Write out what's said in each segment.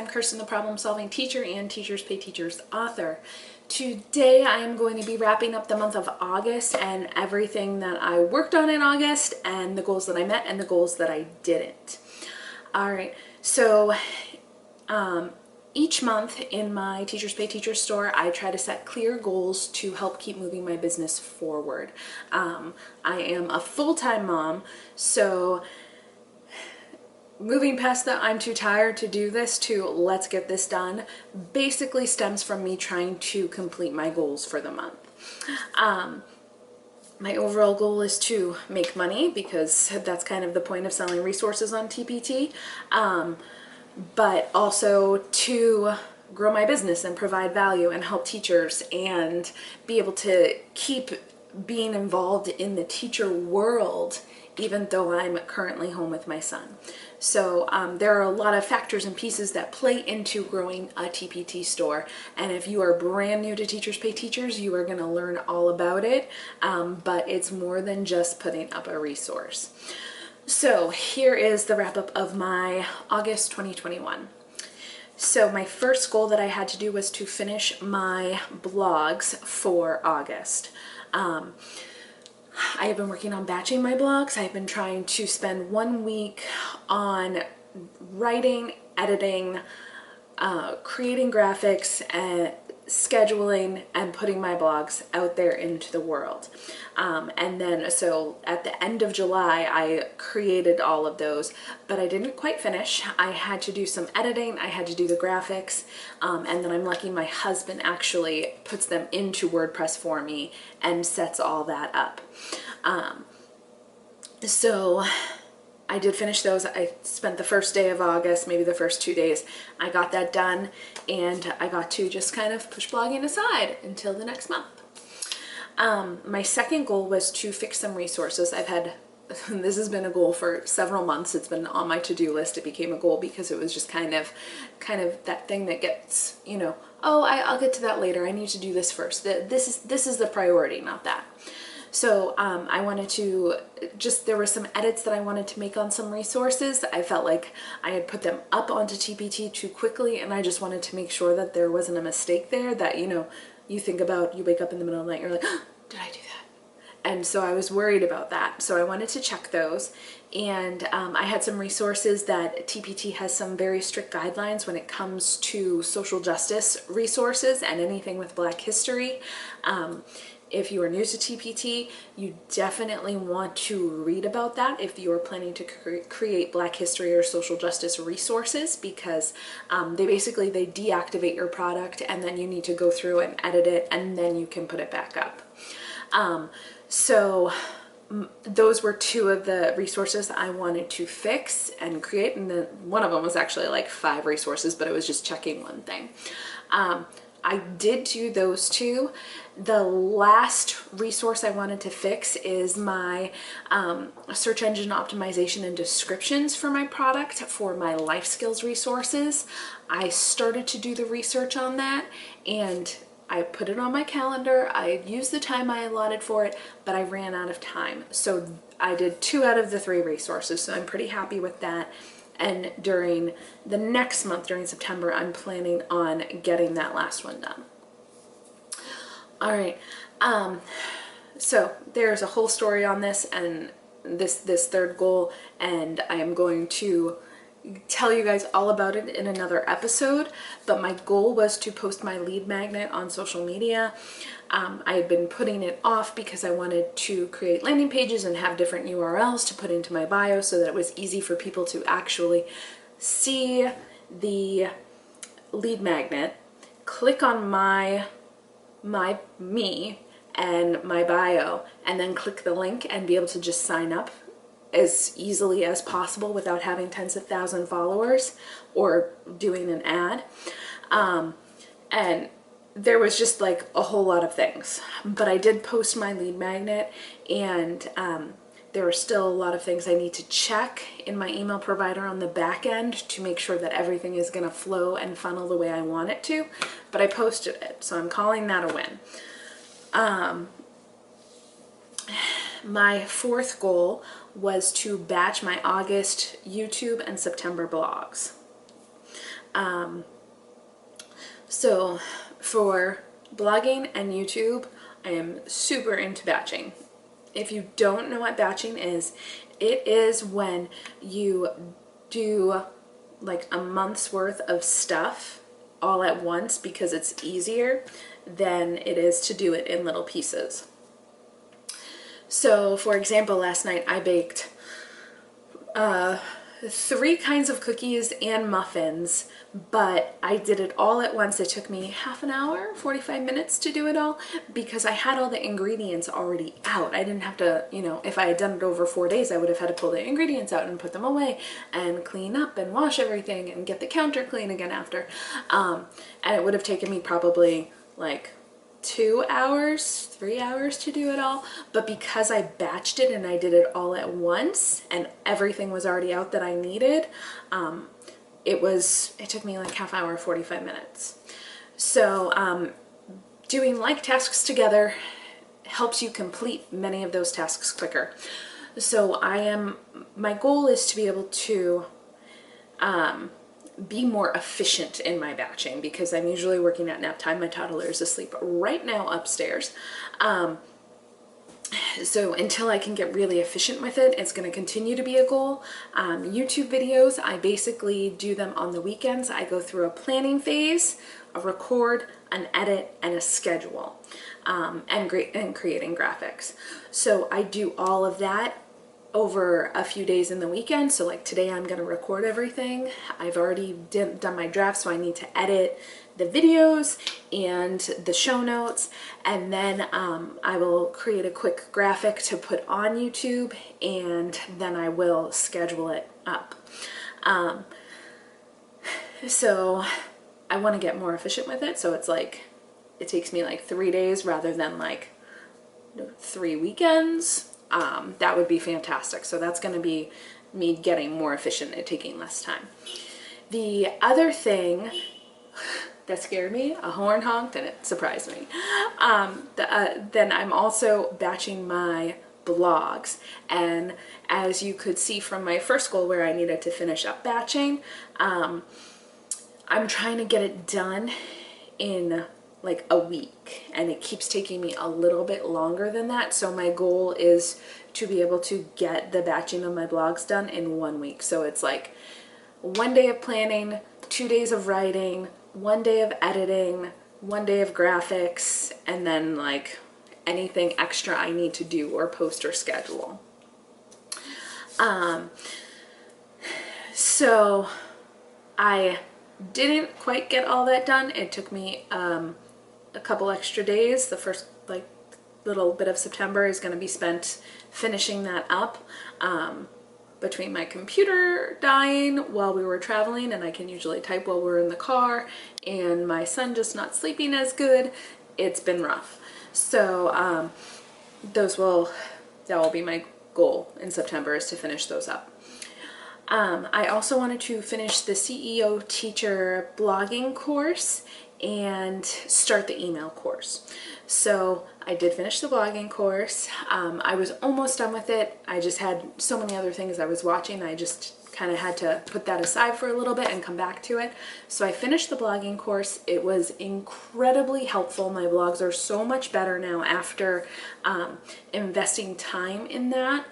I'm Kirsten, the Problem Solving Teacher and Teachers Pay Teachers author. Today I am going to be wrapping up the month of August and everything that I worked on in August and the goals that I met and the goals that I didn't. Alright, so each month in my Teachers Pay Teachers store, I try to set clear goals to help keep moving my business forward. I am a full-time mom, so moving past the I'm too tired to do this to let's get this done basically stems from me trying to complete my goals for the month. My overall goal is to make money because that's kind of the point of selling resources on TPT, but also to grow my business and provide value and help teachers and be able to keep being involved in the teacher world even though I'm currently home with my son. So there are a lot of factors and pieces that play into growing a TPT store. And if you are brand new to Teachers Pay Teachers, you are going to learn all about it. But it's more than just putting up a resource. So here is the wrap up of my August 2021. So my first goal that I had to do was to finish my blogs for August. I have been working on batching my blogs. I've been trying to spend 1 week on writing, editing, creating graphics, and scheduling, and putting my blogs out there into the world. And then, so at the end of July, I created all of those, but I didn't quite finish. I had to do some editing, I had to do the graphics, and then I'm lucky my husband actually puts them into WordPress for me and sets all that up. So I did finish those. I spent the first day of August, maybe the first 2 days. I got that done and I got to just kind of push blogging aside until the next month. My second goal was to fix some resources. This has been a goal for several months. It's been on my to-do list. It became a goal because it was just kind of that thing that gets, you know, oh, I'll get to that later. I need to do this first. This is the priority, not that. So I wanted to there were some edits that I wanted to make on some resources. I felt like I had put them up onto TPT too quickly, and I just wanted to make sure that there wasn't a mistake there that, you know, you think about, you wake up in the middle of the night, you're like, oh, did I do that? And so I was worried about that. So I wanted to check those. And I had some resources that TPT has some very strict guidelines when it comes to social justice resources and anything with Black history. If you are new to TPT, you definitely want to read about that if you are planning to create Black history or social justice resources, because they deactivate your product and then you need to go through and edit it and then you can put it back up. So those were two of the resources I wanted to fix and create, and then one of them was actually like 5 resources, but it was just checking one thing. I did do those two. The last resource I wanted to fix is my search engine optimization and descriptions for my product for my life skills resources. I started to do the research on that and I put it on my calendar. I used the time I allotted for it, but I ran out of time. So I did 2 out of the 3 resources, so I'm pretty happy with that. And during the next month, during September, I'm planning on getting that last one done. All right, so there's a whole story on this and this third goal, and I am going to tell you guys all about it in another episode, but my goal was to post my lead magnet on social media. I had been putting it off because I wanted to create landing pages and have different URLs to put into my bio so that it was easy for people to actually see the lead magnet, click on me and my bio, and then click the link and be able to just sign up as easily as possible without having tens of thousands of followers or doing an ad. And there was just like a whole lot of things, but I did post my lead magnet, and there are still a lot of things I need to check in my email provider on the back end to make sure that everything is going to flow and funnel the way I want it to, but I posted it, so I'm calling that a win. My fourth goal was to batch my August YouTube and September blogs. So for blogging and YouTube, I am super into batching. If you don't know what batching is, it is when you do like a month's worth of stuff all at once because it's easier than it is to do it in little pieces. So for example, last night I baked 3 kinds of cookies and muffins, but I did it all at once. It took me half an hour, 45 minutes to do it all because I had all the ingredients already out. I didn't have to, you know, if I had done it over 4 days, I would have had to pull the ingredients out and put them away and clean up and wash everything and get the counter clean again after. And it would have taken me probably like 2 hours, 3 hours to do it all, but because I batched it and I did it all at once and everything was already out that I needed, it took me like half hour, 45 minutes. So doing like tasks together helps you complete many of those tasks quicker. So my goal is to be able to be more efficient in my batching because I'm usually working at nap time. My toddler is asleep right now upstairs. So until I can get really efficient with it, it's going to continue to be a goal. YouTube videos, I basically do them on the weekends. I go through a planning phase, a record, an edit, and a schedule, and creating graphics. So I do all of that over a few days in the weekend. So like today I'm going to record everything. I've already done my draft, so I need to edit the videos and the show notes, and then I will create a quick graphic to put on YouTube, and then I will schedule it up. So I want to get more efficient with it, so it's like it takes me like 3 days rather than like 3 weekends. That would be fantastic. So that's going to be me getting more efficient and taking less time. The other thing that scared me, a horn honked and it surprised me. Then I'm also batching my blogs, and as you could see from my first goal where I needed to finish up batching, I'm trying to get it done in like a week, and it keeps taking me a little bit longer than that. So my goal is to be able to get the batching of my blogs done in 1 week. So it's like 1 day of planning, 2 days of writing, 1 day of editing, 1 day of graphics, and then like anything extra I need to do or post or schedule. So I didn't quite get all that done. It took me a couple extra days. The first like little bit of September is going to be spent finishing that up. Between my computer dying while we were traveling, and I can usually type while we're in the car, and my son just not sleeping as good, it's been rough. So that will be my goal in September, is to finish those up. I also wanted to finish the CEO Teacher blogging course and start the email course. So I did finish the blogging course. I was almost done with it. I just had so many other things I was watching. I just kind of had to put that aside for a little bit and come back to it. So I finished the blogging course. It was incredibly helpful. My blogs are so much better now after investing time in that.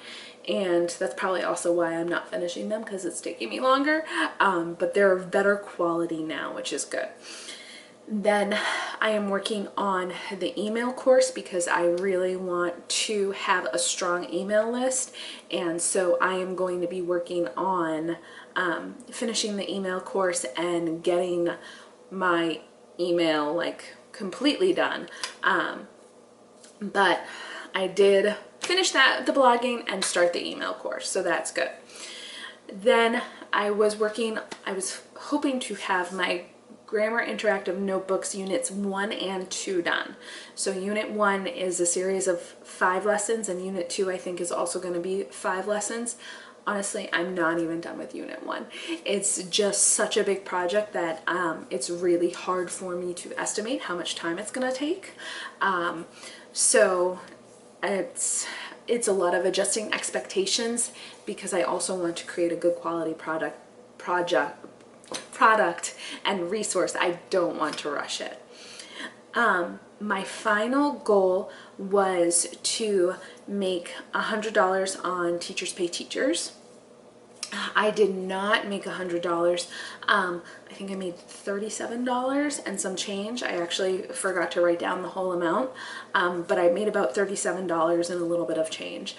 And that's probably also why I'm not finishing them, because it's taking me longer. But they're of better quality now, which is good. Then I am working on the email course because I really want to have a strong email list. And so I am going to be working on finishing the email course and getting my email like completely done. But I did finish the blogging and start the email course, so that's good. Then I was hoping to have my Grammar Interactive Notebooks Units 1 and 2 done. So Unit 1 is a series of 5 lessons, and Unit 2 I think is also going to be 5 lessons. Honestly, I'm not even done with Unit 1. It's just such a big project that it's really hard for me to estimate how much time it's going to take. So it's a lot of adjusting expectations, because I also want to create a good quality project product and resource. I don't want to rush it. My final goal was to make $100 on Teachers Pay Teachers. I did not make $100. I think I made $37 and some change. I actually forgot to write down the whole amount, but I made about $37 and a little bit of change.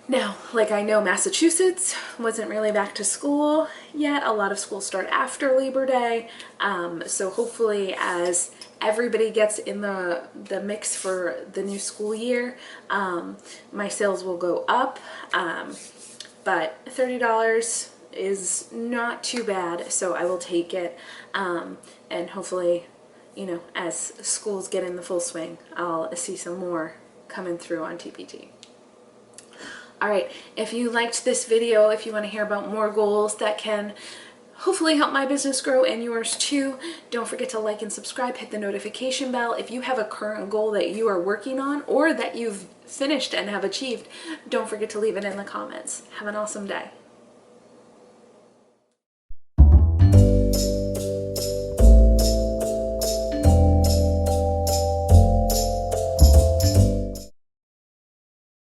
Now, like, I know Massachusetts wasn't really back to school yet. A lot of schools start after Labor Day. So hopefully as everybody gets in the mix for the new school year, my sales will go up. But $30 is not too bad, so I will take it. And hopefully, you know, as schools get in the full swing, I'll see some more coming through on TPT. All right, if you liked this video, if you want to hear about more goals that can hopefully help my business grow and yours too, don't forget to like and subscribe, hit the notification bell. If you have a current goal that you are working on or that you've finished and have achieved, don't forget to leave it in the comments. Have an awesome day.